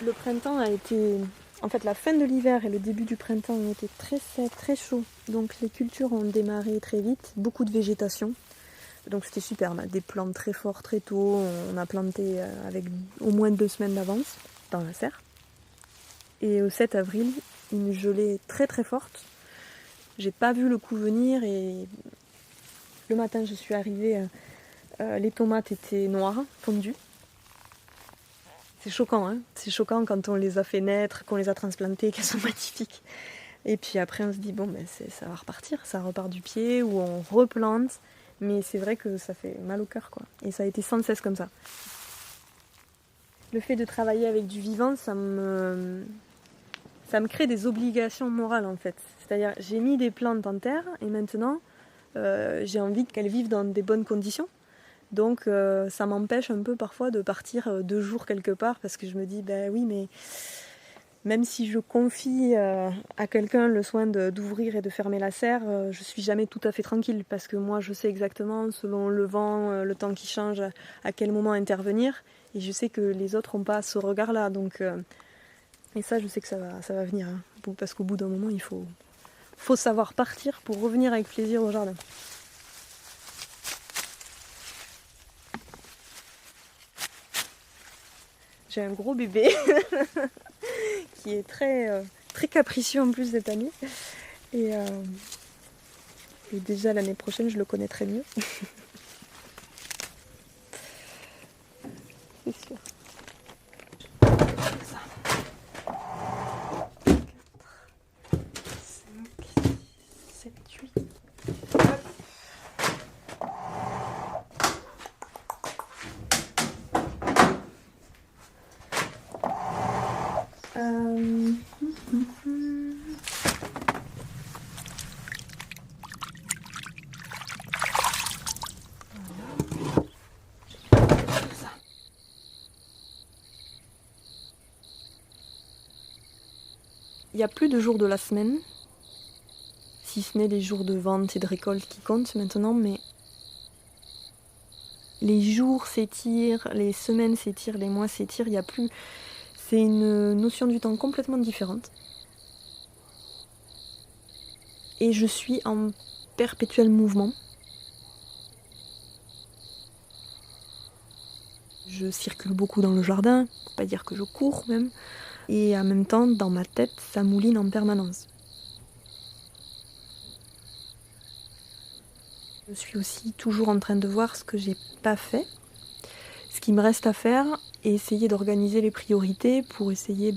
Le printemps a été... En fait, la fin de l'hiver et le début du printemps ont été très secs, très chauds. Donc les cultures ont démarré très vite, beaucoup de végétation. Donc c'était super, on a des plantes très forts très tôt, on a planté avec au moins 2 semaines d'avance dans la serre. Et au 7 avril, une gelée très très forte. J'ai pas vu le coup venir et le matin je suis arrivée, les tomates étaient noires, fondues. C'est choquant, hein. C'est choquant quand on les a fait naître, qu'on les a transplantées, qu'elles sont magnifiques. Et puis après on se dit bon ça va repartir, ça repart du pied ou on replante. Mais c'est vrai que ça fait mal au cœur, quoi. Et ça a été sans cesse comme ça. Le fait de travailler avec du vivant, ça me crée des obligations morales, en fait. C'est-à-dire, j'ai mis des plantes en terre, et maintenant, j'ai envie qu'elles vivent dans des bonnes conditions. Donc, ça m'empêche un peu parfois de partir 2 jours quelque part, parce que je me dis, ben oui, mais... Même si je confie à quelqu'un le soin d'ouvrir et de fermer la serre, je suis jamais tout à fait tranquille parce que moi je sais exactement, selon le vent, le temps qui change, à quel moment intervenir. Et je sais que les autres n'ont pas ce regard-là. Donc, et ça, je sais que ça va venir. Hein, parce qu'au bout d'un moment, il faut savoir partir pour revenir avec plaisir au jardin. J'ai un gros bébé qui est très, très capricieux en plus cette année. Et déjà l'année prochaine, je le connaîtrai mieux. C'est sûr. 7, 8. Il n'y a plus de jours de la semaine, si ce n'est les jours de vente et de récolte qui comptent maintenant, mais les jours s'étirent, les semaines s'étirent, les mois s'étirent, il n'y a plus... C'est une notion du temps complètement différente. Et je suis en perpétuel mouvement. Je circule beaucoup dans le jardin, pour pas dire que je cours même. Et en même temps, dans ma tête, ça mouline en permanence. Je suis aussi toujours en train de voir ce que j'ai pas fait, ce qui me reste à faire, et essayer d'organiser les priorités pour essayer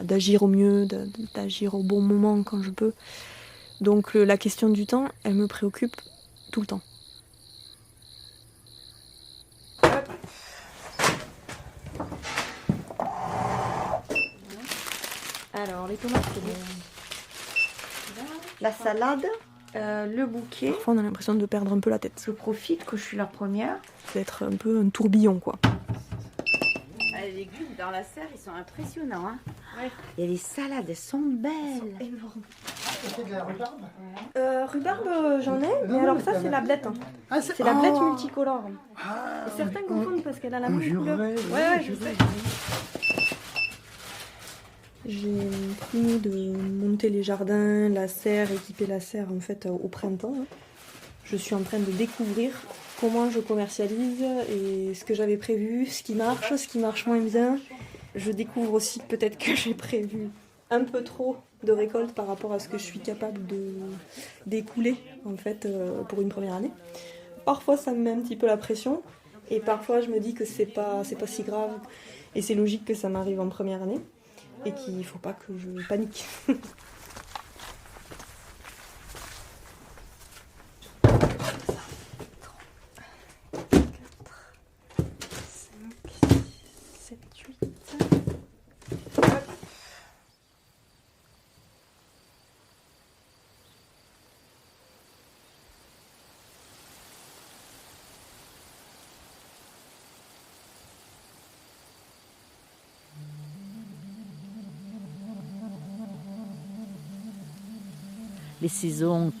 d'agir au mieux, d'agir au bon moment quand je peux. Donc la question du temps, elle me préoccupe tout le temps. Alors, les tomates, c'est bon. La salade, le bouquet. Parfois, on a l'impression de perdre un peu la tête. Je profite que je suis la première. D'être un peu un tourbillon, quoi. Les légumes dans la serre, ils sont impressionnants. Hein. Ouais. Et les salades, elles sont belles. Elles sont énormes. C'est de la rhubarbe Rhubarbe, j'en ai, mais alors ça, c'est la blette. Hein. Ah, c'est la blette multicolore. Ah, Et certains confondent parce qu'elle a la même couleur. Ouais, je sais. J'ai promis de monter les jardins, la serre, équiper la serre en fait au printemps. Je suis en train de découvrir comment je commercialise et ce que j'avais prévu, ce qui marche moins bien. Je découvre aussi peut-être que j'ai prévu un peu trop de récoltes par rapport à ce que je suis capable d'écouler en fait pour une première année. Parfois ça me met un petit peu la pression et parfois je me dis que c'est pas si grave et c'est logique que ça m'arrive en première année. Et qu'il ne faut pas que je panique. Les saisons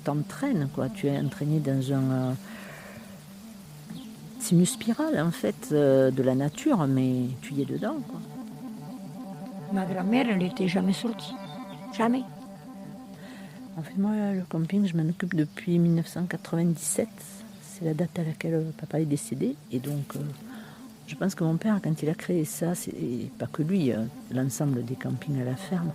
t'entraînent, quoi. Tu es entraîné dans un... C'est une spirale, en fait, de la nature, mais tu y es dedans, quoi. Ma grand-mère, elle n'était jamais sortie. Jamais. En fait, moi, le camping, je m'en occupe depuis 1997. C'est la date à laquelle papa est décédé. Et donc, je pense que mon père, quand il a créé ça, et pas que lui, l'ensemble des campings à la ferme,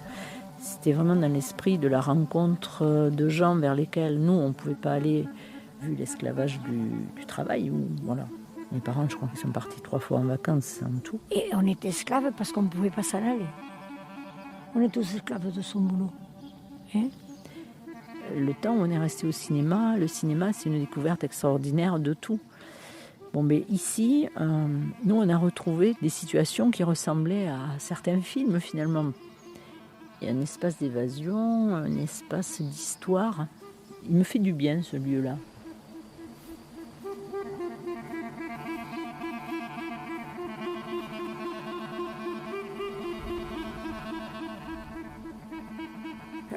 c'était vraiment dans l'esprit de la rencontre de gens vers lesquels nous, on ne pouvait pas aller, vu l'esclavage du travail. Où, voilà. Mes parents, je crois qu'ils sont partis 3 fois en vacances en tout. Et on était esclaves parce qu'on ne pouvait pas s'en aller. On est tous esclaves de son boulot. Hein? Le temps où on est resté au cinéma, le cinéma, c'est une découverte extraordinaire de tout. Bon, mais ici, nous, on a retrouvé des situations qui ressemblaient à certains films, finalement. Il y a un espace d'évasion, un espace d'histoire. Il me fait du bien, ce lieu-là.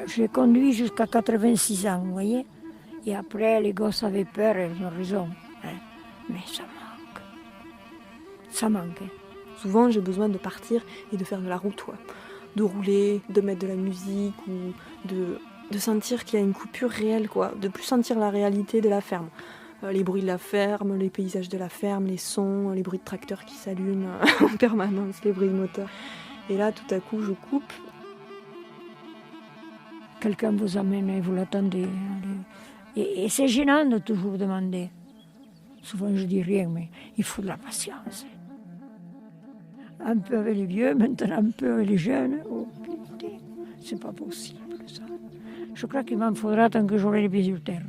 Je l'ai conduit jusqu'à 86 ans, vous voyez. Et après, les gosses avaient peur, ils ont raison. Hein. Mais ça manque. Ça manque. Hein. Souvent, j'ai besoin de partir et de faire de la route, quoi. De rouler, de mettre de la musique ou de sentir qu'il y a une coupure réelle, quoi. De plus sentir la réalité de la ferme. Les bruits de la ferme, les paysages de la ferme, les sons, les bruits de tracteurs qui s'allument en permanence, les bruits de moteur. Et là, tout à coup, je coupe. Quelqu'un vous amène et vous l'attendez. Et c'est gênant de toujours demander. Souvent je dis rien, mais il faut de la patience. Un peu avec les vieux, maintenant un peu avec les jeunes. Oh putain, c'est pas possible ça. Je crois qu'il m'en faudra tant que j'aurai les pieds sur terre.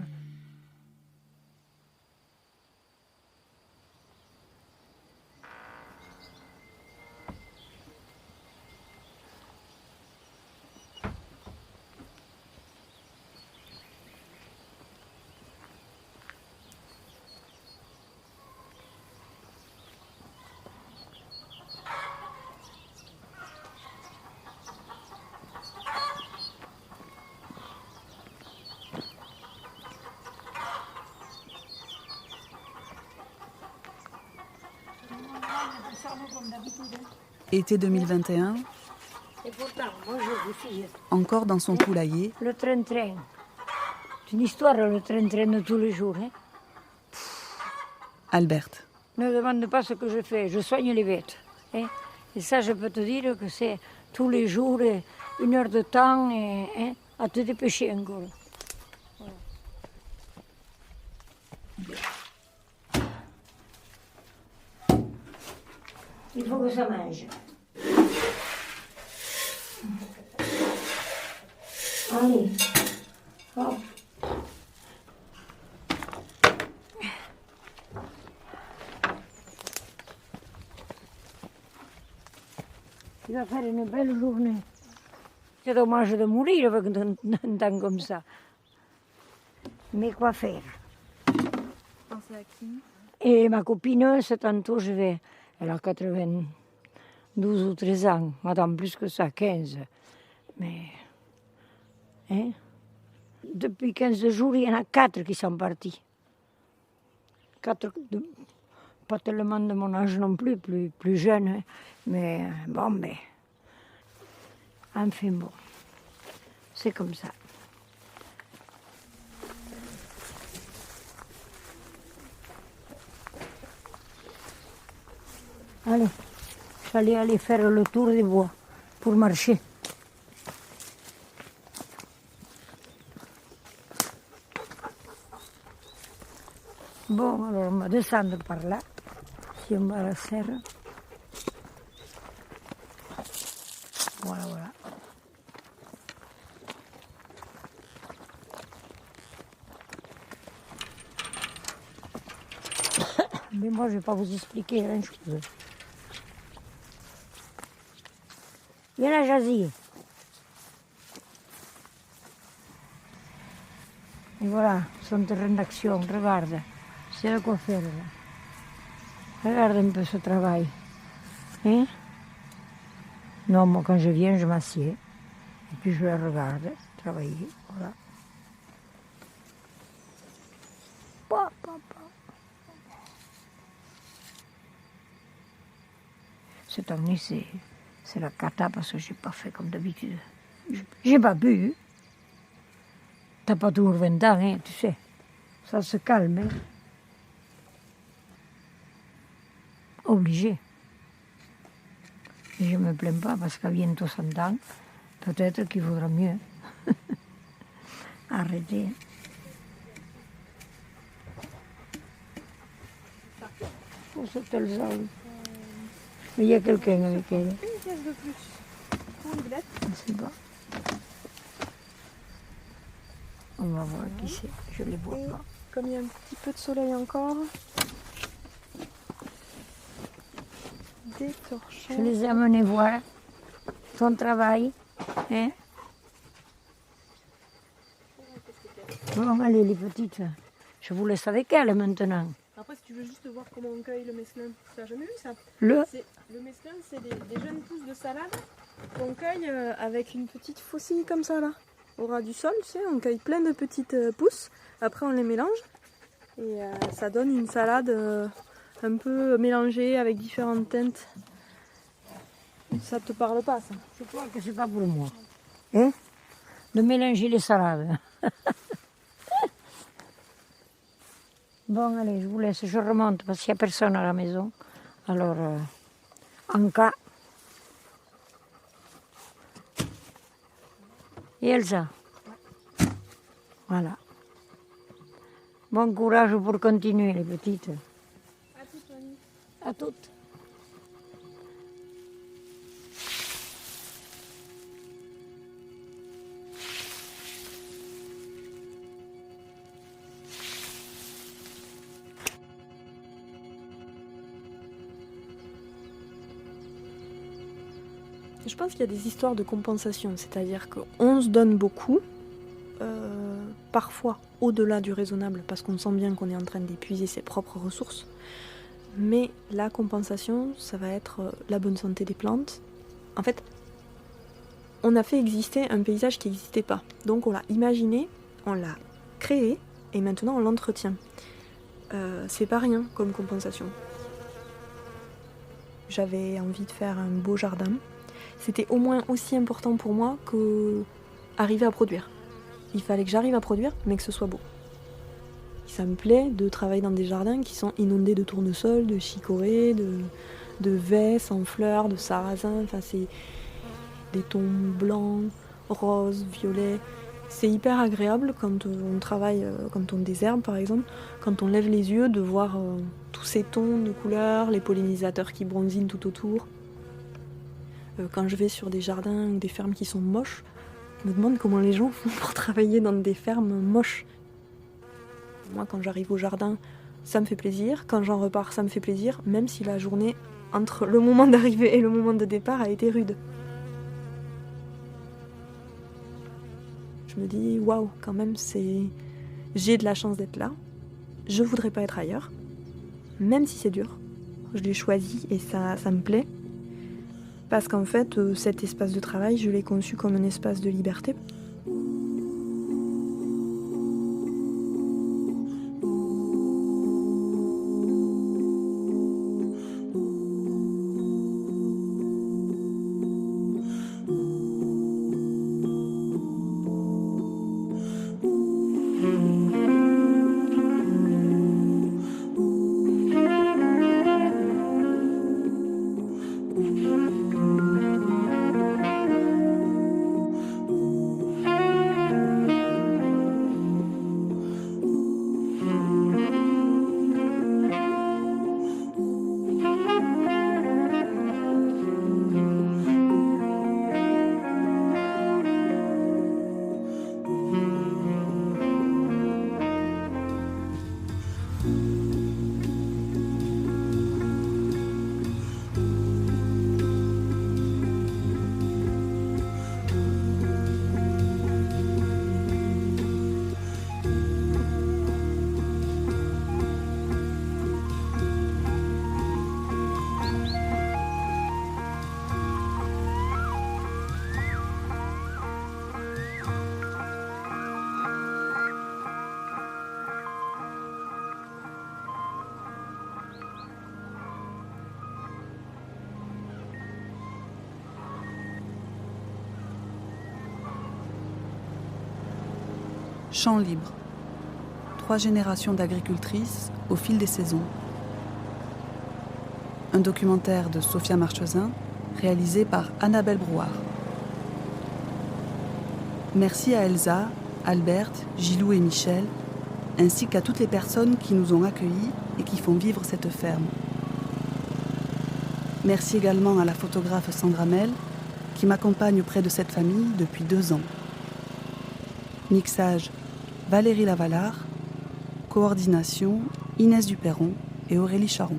Été 2021, Et pourtant, bonjour les filles. encore dans son poulailler, Le train-train. C'est une histoire, le train-train de tous les jours. Hein. Alberte. Ne demande pas ce que je fais, je soigne les bêtes. Hein. Et ça, je peux te dire que c'est tous les jours, 1 heure de temps, hein, à te dépêcher encore. Voilà. Il faut que ça mange. Allez, hop. Il va faire une belle journée. C'est dommage de mourir avec un temps comme ça. Mais quoi faire? Pensez à qui? Et ma copine, c'est tantôt, elle a 92 ou 13 ans. Attends, plus que ça, 15. Mais, hein? Depuis 15 jours, il y en a 4 qui sont partis. 4, pas tellement de mon âge non plus, plus jeunes. Hein. Mais bon, enfin bon, c'est comme ça. Allez, j'allais aller faire le tour des bois pour marcher. Bon, alors on va descendre par là, si on va à la serre. Voilà, voilà. Mais moi, je ne vais pas vous expliquer grand-chose. Viens là, Jazzy. Et voilà, son terrain d'action, regarde. C'est de quoi faire, là. Regarde un peu ce travail. Hein? Non, moi, quand je viens, je m'assieds. Et puis, je la regarde travailler. Voilà. Cette année, c'est la cata parce que je n'ai pas fait comme d'habitude. J'ai pas bu. T'as pas toujours 20 ans, hein, tu sais. Ça se calme. Hein. Obligé. Et je ne me plains pas parce qu'à bientôt 100 ans, peut-être qu'il vaudra mieux arrêter. Oh, c'est elle, ça, oui. Mais il y a quelqu'un avec elle. Une pièce de plus. Pour une billette. Je ne sais pas. On va voir qui c'est. Je ne les vois pas. Comme il y a un petit peu de soleil encore. Des torchons. Je les ai amenés voir ton travail. Hein? Bon, allez, les petites. Je vous laisse avec elles maintenant. Après, si tu veux juste voir comment on cueille le mesclun, tu n'as jamais vu ça? Le Le mesclun, c'est des jeunes pousses de salade qu'on cueille avec une petite faucille comme ça, là. Au ras du sol, tu sais, on cueille plein de petites pousses. Après, on les mélange. Et ça donne une salade un peu mélangée avec différentes teintes. Ça te parle pas, ça? Je crois que c'est pas pour moi. Hein? De mélanger les salades. Bon, allez, je vous laisse, je remonte parce qu'il n'y a personne à la maison. Alors, en cas, Et Elsa. Voilà. Bon courage pour continuer, les petites. À toutes, mamie. À toutes. Je pense qu'il y a des histoires de compensation, c'est-à-dire qu'on se donne beaucoup, parfois au-delà du raisonnable, parce qu'on sent bien qu'on est en train d'épuiser ses propres ressources. Mais la compensation, ça va être la bonne santé des plantes. En fait, on a fait exister un paysage qui n'existait pas. Donc on l'a imaginé, on l'a créé, et maintenant on l'entretient. C'est pas rien comme compensation. J'avais envie de faire un beau jardin. C'était au moins aussi important pour moi que arriver à produire. Il fallait que j'arrive à produire, mais que ce soit beau. Ça me plaît de travailler dans des jardins qui sont inondés de tournesols, de chicorées, de vesses en fleurs, de sarrasins. Enfin, c'est des tons blancs, roses, violets. C'est hyper agréable quand on travaille, quand on désherbe par exemple, quand on lève les yeux, de voir tous ces tons de couleurs, les pollinisateurs qui bronzinent tout autour. Quand je vais sur des jardins ou des fermes qui sont moches, je me demande comment les gens font pour travailler dans des fermes moches. Moi, quand j'arrive au jardin, ça me fait plaisir. Quand j'en repars, ça me fait plaisir, même si la journée entre le moment d'arrivée et le moment de départ a été rude. Je me dis, waouh, quand même, j'ai de la chance d'être là. Je voudrais pas être ailleurs, même si c'est dur. Je l'ai choisi et ça me plaît. Parce qu'en fait, cet espace de travail, je l'ai conçu comme un espace de liberté. Champs libres. 3 générations d'agricultrices au fil des saisons. Un documentaire de Sophia Marchezin, réalisé par Annabelle Brouard. Merci à Elsa, Alberte, Gilou et Michel, ainsi qu'à toutes les personnes qui nous ont accueillis et qui font vivre cette ferme. Merci également à la photographe Sandra Mel, qui m'accompagne auprès de cette famille depuis 2 ans. Mixage, Valérie Lavallard. Coordination, Inès Duperron et Aurélie Charon.